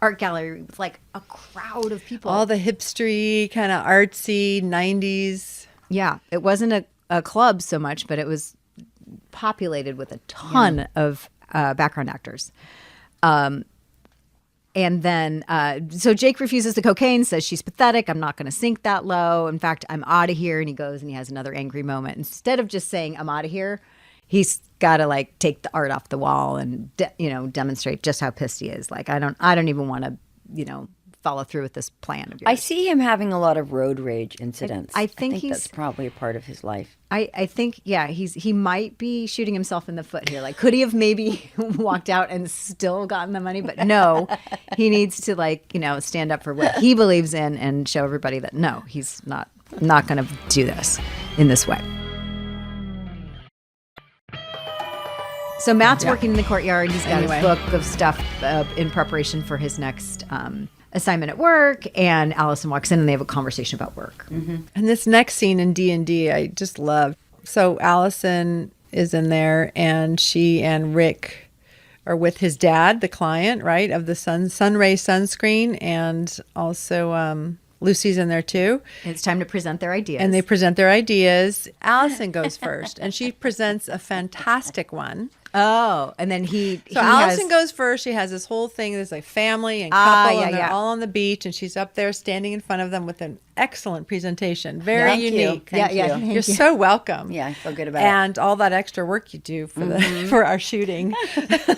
art gallery with like a crowd of people. All the hipstery, kind of artsy 90s. Yeah, it wasn't a club so much, but it was populated with a ton of background actors. And then, so Jake refuses the cocaine, says she's pathetic. I'm not going to sink that low. In fact, I'm out of here. And he goes and he has another angry moment. Instead of just saying, I'm out of here, he's got to like take the art off the wall and, demonstrate just how pissed he is. Like, I don't even want to, follow through with this plan of yours. I see him having a lot of road rage incidents. I think he's- that's probably a part of his life. I think, yeah, he might be shooting himself in the foot here. Like, could he have maybe walked out and still gotten the money? But no, he needs to stand up for what he believes in and show everybody that no, he's not going to do this in this way. So Matt's working in the courtyard. He's got his book of stuff in preparation for his next assignment at work, and Alison walks in and they have a conversation about work. And this next scene in D&D, I just love. So Alison is in there, and she and Rick are with his dad, the client, right, of the Sunray sunscreen, and also Lucy's in there too. And it's time to present their ideas. And they present their ideas. Allison goes first, and she presents a fantastic one. Oh, and then So Allison goes first. She has this whole thing. There's like family and couple, and they're all on the beach, and she's up there standing in front of them with an excellent presentation. Very Thank you. unique. Thank you. thank You're you. so welcome. Yeah, I feel good about it. And all that extra work you do for the for our shooting.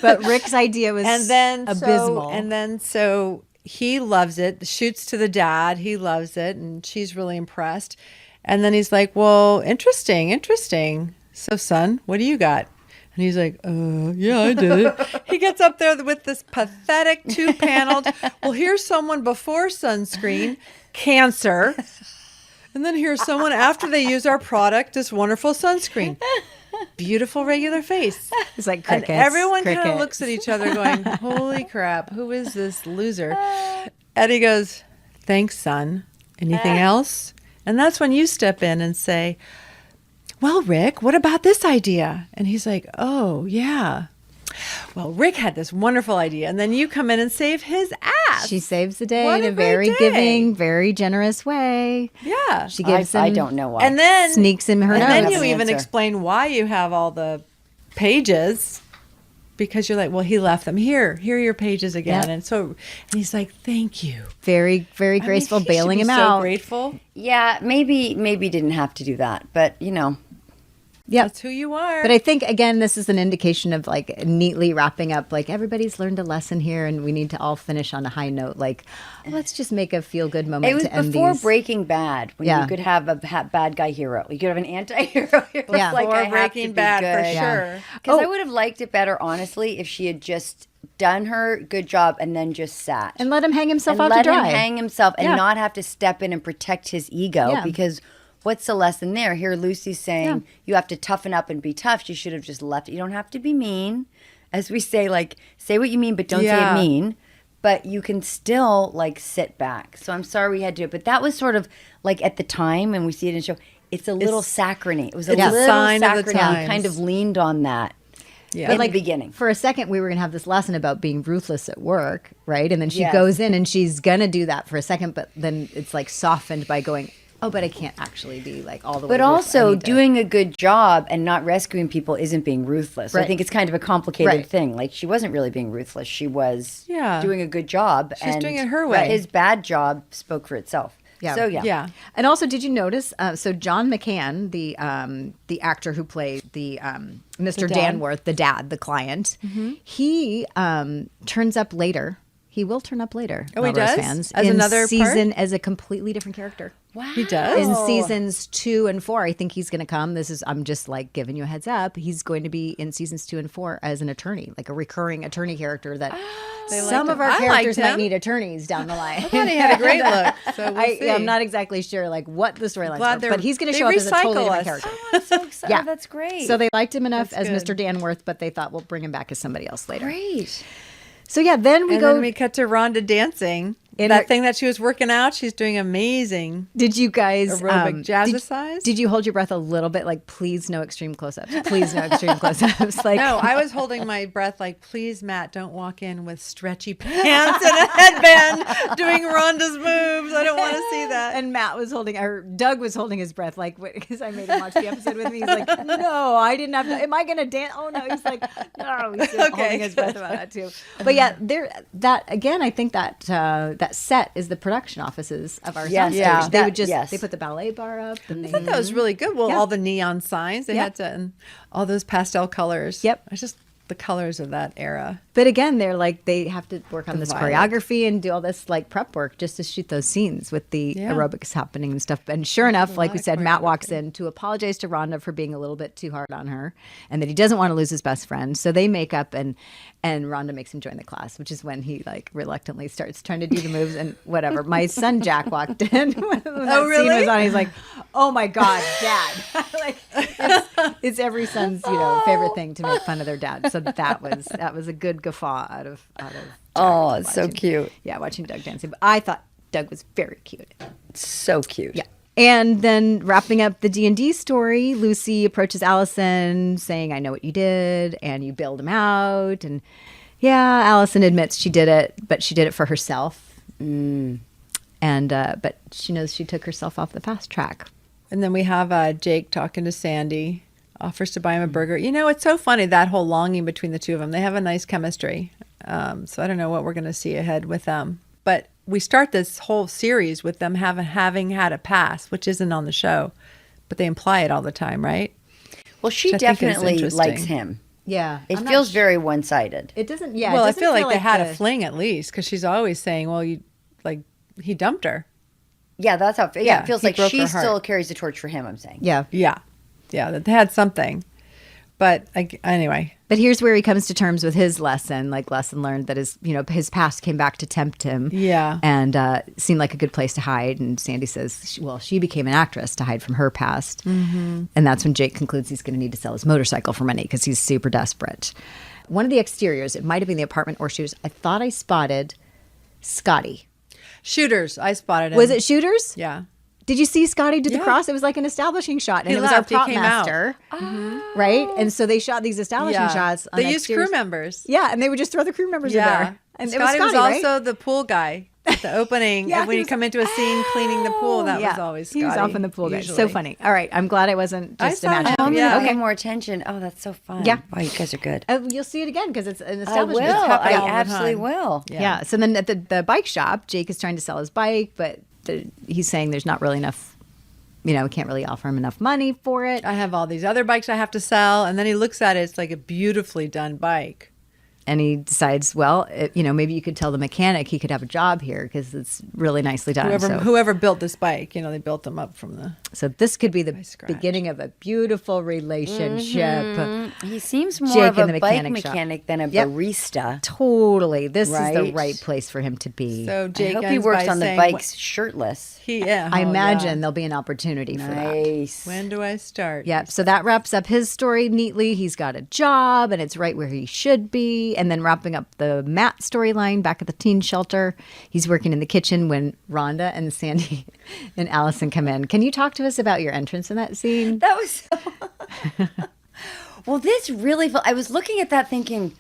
But Rick's idea was And then abysmal. So he loves it. Shoots to the dad. He loves it, and she's really impressed. And then he's like, "Well, interesting. So, son, what do you got?" And he's like, yeah, I did it. He gets up there with this pathetic two-paneled, well, here's someone before sunscreen, cancer. And then here's someone after they use our product, this wonderful sunscreen. Beautiful regular face. It's like And crickets. everyone kind of crickets. looks at each other going, holy crap, who is this loser? And he goes, thanks, son. Anything else? And that's when you step in and say, well, Rick, what about this idea? And he's like, oh, yeah. Well, Rick had this wonderful idea, and then you come in and save his ass. She saves the day What in a a great very day. giving, very generous way. Yeah. She gives him. I don't know why. And then Sneaks him her And notes. then have you an even answer. explain why you have all the pages. Because you're like, well, he left them here. Here are your pages again. Yeah. And he's like, thank you. Very, very graceful, I mean, he should bailing be him so out. grateful. Yeah, maybe didn't have to do that, but Yep. That's who you are. But I think, again, this is an indication of like neatly wrapping up, like everybody's learned a lesson here and we need to all finish on a high note. Like, let's just make a feel good moment it was to end before these. Breaking Bad when Yeah. you could have a bad guy hero. You could have an anti-hero. It was Yeah. like, Or I have Breaking to be Bad for good. sure. Because I Oh. would have liked it better, honestly, if she had just done her good job and then just sat. And let him hang himself And out to let dry. him hang himself and Yeah. not have to step in and protect his ego. Yeah. Because what's the lesson there? Here, Lucy's saying you have to toughen up and be tough. She should have just left it. You don't have to be mean. As we say, like, say what you mean, but don't say Yeah. it mean. But you can still, like, sit back. So I'm sorry we had to do it. But that was sort of, like, at the time, and we see it in the show, it's a little saccharine. It was a it's a little sign of the saccharine. times. We kind of leaned on that. Yeah. In like, the beginning. For a second, we were going to have this lesson about being ruthless at work, right? And then she Yes. goes in and she's going to do that for a second, but then it's like softened by going, oh, but I can't actually be like all the way. But ruthless. I also, need to-" doing a good job and not rescuing people isn't being ruthless. So I Right. think it's kind of a complicated Right. thing. Like, she wasn't really being ruthless. She was Yeah. doing a good job. She's and doing it her but way. His bad job spoke for itself. Yeah. So, yeah. Yeah. And also, did you notice? So John McCann, the actor who played the Mr. dad. Danworth, the dad, the client, he turns up later. He will turn up later. Oh, he Melrose does? Fans, As in another part? season as a completely different character. Wow. He does? In seasons 2 and 4, I think he's going to come. I'm just like giving you a heads up. He's going to be in seasons 2 and 4 as an attorney, like a recurring attorney character that some of our I liked characters might him. need attorneys down the line. I thought he had a great look. So we'll see. I'm not exactly sure like what the storyline Glad is, they're- but he's going to they show up as a totally recycle different us. character. Oh, I'm so excited. Yeah. That's great. So they liked him enough That's as good. Mr. Danworth, but they thought we'll bring him back as somebody else later. Great. So yeah, then we And go. then we cut to Rhonda dancing. In That her- thing that she was working out, she's doing amazing. Did you guys Aerobic jazzercise? Did you hold your breath a little bit? Like, please no extreme close-ups. Please no extreme close-ups. Like, No, I was holding my breath like, please, Matt, don't walk in with stretchy pants and a headband doing Rhonda's moves. I don't want to see that. And Matt was holding, or Doug was holding his breath, like, because I made him watch the episode with me. He's like, no, I didn't have to. Am I going to dance? Oh, no. He's like, no. He's holding his breath about that, too. But yeah, again, I think that set is the production offices of our Yes. soundstage. Yeah. They would just, Yes. they put the ballet bar up. And I thought that was really good. Well, Yeah. all the neon signs they Yeah. had to, and all those pastel colors. Yep. It's just the colors of that era. But again, they're like, they have to work on The this violet. choreography and do all this like prep work just to shoot those scenes with the Yeah. aerobics happening and stuff. And sure enough, like we lot of said, Matt walks in to apologize to Rhonda for being a little bit too hard on her and that he doesn't want to lose his best friend. So they make up and Rhonda makes him join the class, which is when he like reluctantly starts trying to do the moves and whatever. My son Jack walked in when that scene really? was on. He's like, oh my God, Dad. Like it's every son's, favorite thing to make fun of their dad. So that was a good guffaw out of Jack Oh, it's so watching- cute. Yeah, watching Doug dancing. But I thought Doug was very cute. So cute. Yeah. And then wrapping up the D&D story, Lucy approaches Alison saying, I know what you did, and you bailed him out. And yeah, Alison admits she did it, but she did it for herself. And but she knows she took herself off the fast track. And then we have Jake talking to Sandy, offers to buy him a burger. You know, it's so funny, that whole longing between the two of them. They have a nice chemistry. So I don't know what we're going to see ahead with them. But we start this whole series with them having had a past, which isn't on the show. But they imply it all the time, right? Well, she Which I think is definitely interesting. likes him. Yeah. It feels very one-sided. It doesn't, yeah. Well, it I doesn't feel like they had the- a fling at least, because she's always saying, well, he dumped her. Yeah, that's how. Yeah, Yeah, it feels he like broke she her heart. still carries the torch for him. I'm saying. Yeah. Yeah, that they had something. But anyway. But here's where he comes to terms with his lesson, like lesson learned that his past came back to tempt him. Yeah. And seemed like a good place to hide. And Sandy says, well, she became an actress to hide from her past. Mm-hmm. And that's when Jake concludes he's going to need to sell his motorcycle for money because he's super desperate. One of the exteriors, it might have been the apartment or Shooters, I thought I spotted Scotty. Shooters, I spotted him. Was it Shooters? Yeah. Did you see Scotty do the cross? It was like an establishing shot, and it was our prop master, right? And so they shot these establishing shots. They used crew members. Yeah, and they would just throw the crew members in there. And Scotty it was Scotty, right? also the pool guy at the opening. And when you come into a scene cleaning the pool, that was always Scotty. He was off in the pool. Guys. So funny. All right, I'm glad I wasn't just imagining. I'm going to pay more attention. Oh, that's so fun. Yeah. Wow, you guys are good. You'll see it again because it's an establishment. I absolutely will. Yeah. So then at the bike shop, Jake is trying to sell his bike, but he's saying there's not really enough. We can't really offer him enough money for it. I have all these other bikes I have to sell. And then he looks at it. It's like a beautifully done bike. And he decides, well, maybe you could tell the mechanic he could have a job here because it's really nicely done. Whoever built this bike, they built them up from the... So this could be the beginning of a beautiful relationship. He seems more Jake of a in the bike mechanic mechanic than a barista. Totally. This is the right place for him to be. So Jake I hope he works on the bikes shirtless. I imagine there'll be an opportunity for that. Nice. When do I start? Yep. So that wraps up his story neatly. He's got a job and it's right where he should be. And then wrapping up the Matt storyline back at the teen shelter. He's working in the kitchen when Rhonda and Sandy and Alison come in. Can you talk to us about your entrance in that scene? That was so... Well, this really felt... I was looking at that thinking...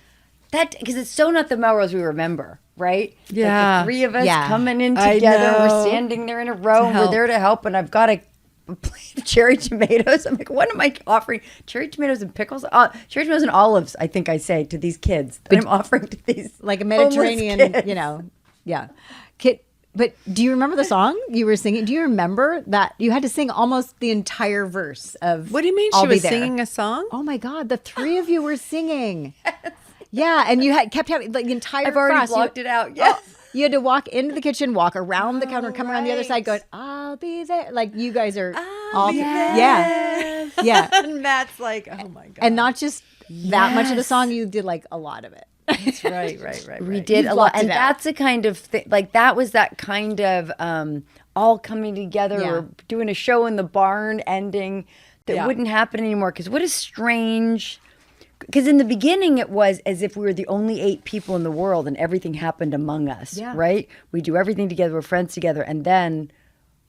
Because it's so not the Melrose we remember, right? Yeah. Like the three of us coming in together. We're standing there in a row. And we're there to help. And I've got a plate of cherry tomatoes. I'm like, what am I offering? Cherry tomatoes and pickles? Cherry tomatoes and olives, I think I say to these kids. That I'm offering to these like a Mediterranean, yeah. But do you remember the song you were singing? Do you remember that you had to sing almost the entire verse of? What do you mean she was singing a song? Oh my God, the three of you were singing. Yeah, and you kept having like the entire. I've already blocked it out. Yes. You had to walk into the kitchen, walk around the counter, come around the other side, going, "I'll be there." Like you guys are all, yeah. And Matt's like, "Oh my God!" And not just that much of the song, you did like a lot of it. That's right. We did a lot, and that's a kind of thing. Like that was that kind of all coming together. Yeah. We're doing a show in the barn ending that wouldn't happen anymore. Because what is strange. Because in the beginning, it was as if we were the only 8 people in the world and everything happened among us, right? We do everything together, we're friends together, and then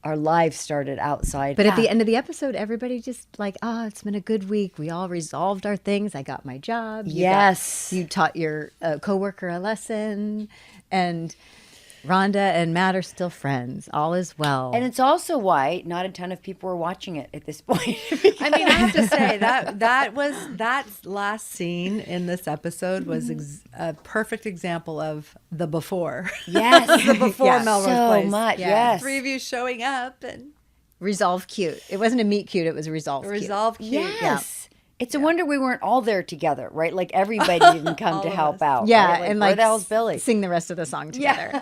our lives started outside. But at the end of the episode, everybody just like, it's been a good week. We all resolved our things. I got my job. You taught your coworker a lesson. And Rhonda and Matt are still friends. All is well. And it's also why not a ton of people were watching it at this point. I mean, I have to say that last scene in this episode was a perfect example of the before. Yes. The before Melrose Place. So much, yes. 3 of you showing up and... Resolve cute. It wasn't a meet cute, it was a resolve cute. Resolve cute. Yes. Yeah. It's a wonder we weren't all there together, right? Like everybody didn't come to help out. Yeah, right? and where the hell's Billy? Sing the rest of the song together.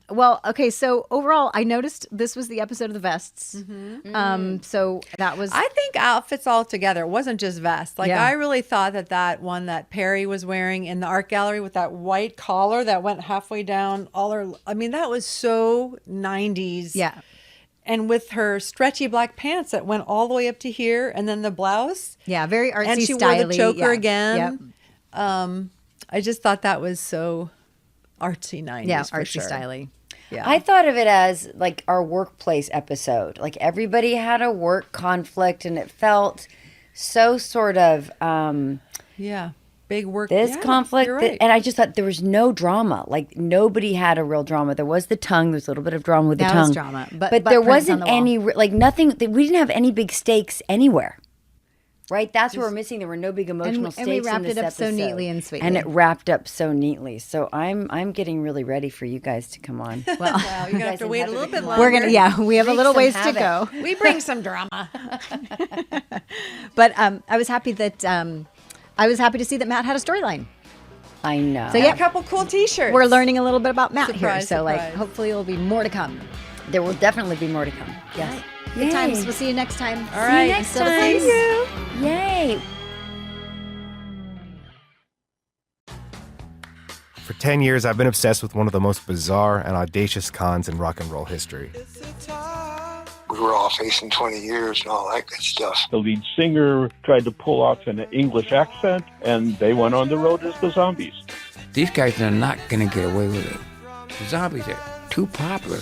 Well, okay, so overall, I noticed this was the episode of the vests. So that was... I think outfits all together. It wasn't just vests. Like I really thought that one that Perry was wearing in the art gallery with that white collar that went halfway down that was so 90s. Yeah. And with her stretchy black pants that went all the way up to here, and then the blouse. Yeah, very artsy, and she styly. wore the choker again. Yep. I just thought that was so artsy 90s. Yeah, for artsy, sure. styly. Yeah. I thought of it as like our workplace episode. Like everybody had a work conflict, and it felt so sort of... big work. This conflict, right. and I just thought there was no drama. Like nobody had a real drama. There was the tongue. There was a little bit of drama with the tongue. That was drama, but there wasn't any nothing. We didn't have any big stakes anywhere. Right, that's what we're missing. There were no big emotional stakes. And we wrapped in this it up episode. so neatly and sweetly. And it wrapped up so neatly. So I'm getting really ready for you guys to come on. Well, you're gonna have to wait a little bit longer. We're gonna, we have a little ways to go. We bring some drama. But I was happy that to see that Matt had a storyline. I know. So a couple cool T-shirts. We're learning a little bit about Matt here. So surprise. hopefully there'll be more to come. There will definitely be more to come. Yes. Right. Good times. We'll see you next time. All right. See you next time. See you. Yay. For 10 years, I've been obsessed with one of the most bizarre and audacious cons in rock and roll history. We were all facing 20 years and all that good stuff. The lead singer tried to pull off an English accent, and they went on the road as the Zombies. These guys are not going to get away with it. The Zombies are too popular.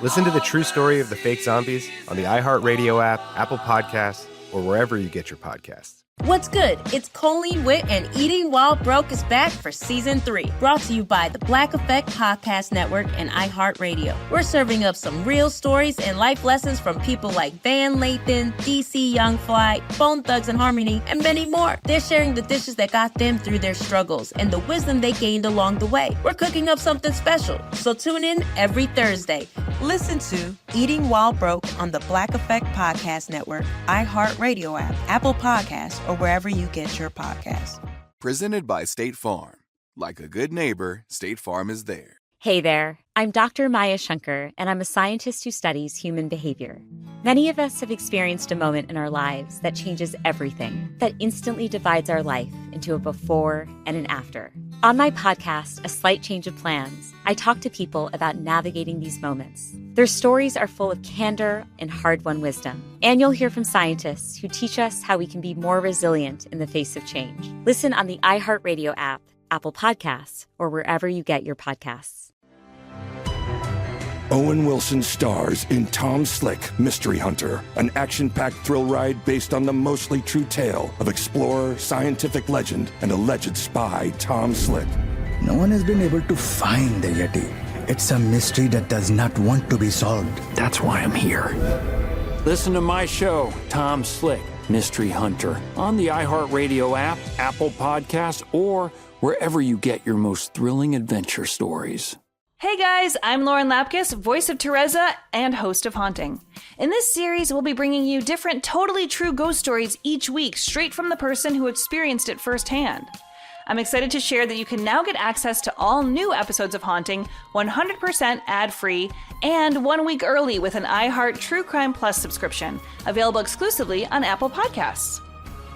Listen to the true story of the fake zombies on the iHeartRadio app, Apple Podcasts, or wherever you get your podcasts. What's good? It's Colleen Witt, and Eating While Broke is back for Season 3. Brought to you by the Black Effect Podcast Network and iHeartRadio. We're serving up some real stories and life lessons from people like Van Lathan, DC Young Fly, Bone Thugs and Harmony, and many more. They're sharing the dishes that got them through their struggles and the wisdom they gained along the way. We're cooking up something special, so tune in every Thursday. Listen to Eating While Broke on the Black Effect Podcast Network, iHeartRadio app, Apple Podcasts, or wherever you get your podcasts. Presented by State Farm. Like a good neighbor, State Farm is there. Hey there, I'm Dr. Maya Shankar, and I'm a scientist who studies human behavior. Many of us have experienced a moment in our lives that changes everything, that instantly divides our life into a before and an after. On my podcast, A Slight Change of Plans, I talk to people about navigating these moments. Their stories are full of candor and hard-won wisdom. And you'll hear from scientists who teach us how we can be more resilient in the face of change. Listen on the iHeartRadio app, Apple Podcasts, or wherever you get your podcasts. Owen Wilson stars in Tom Slick, Mystery Hunter, an action-packed thrill ride based on the mostly true tale of explorer, scientific legend, and alleged spy Tom Slick. No one has been able to find the Yeti. It's a mystery that does not want to be solved. That's why I'm here. Listen to my show, Tom Slick, Mystery Hunter, on the iHeartRadio app, Apple Podcasts, or wherever you get your most thrilling adventure stories. Hey guys, I'm Lauren Lapkus, voice of Teresa and host of Haunting. In this series, we'll be bringing you different totally true ghost stories each week, straight from the person who experienced it firsthand. I'm excited to share that you can now get access to all new episodes of Haunting 100% ad-free and 1 week early with an iHeart True Crime Plus subscription, available exclusively on Apple Podcasts.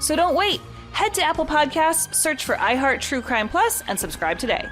So don't wait. Head to Apple Podcasts, search for iHeart True Crime Plus, and subscribe today.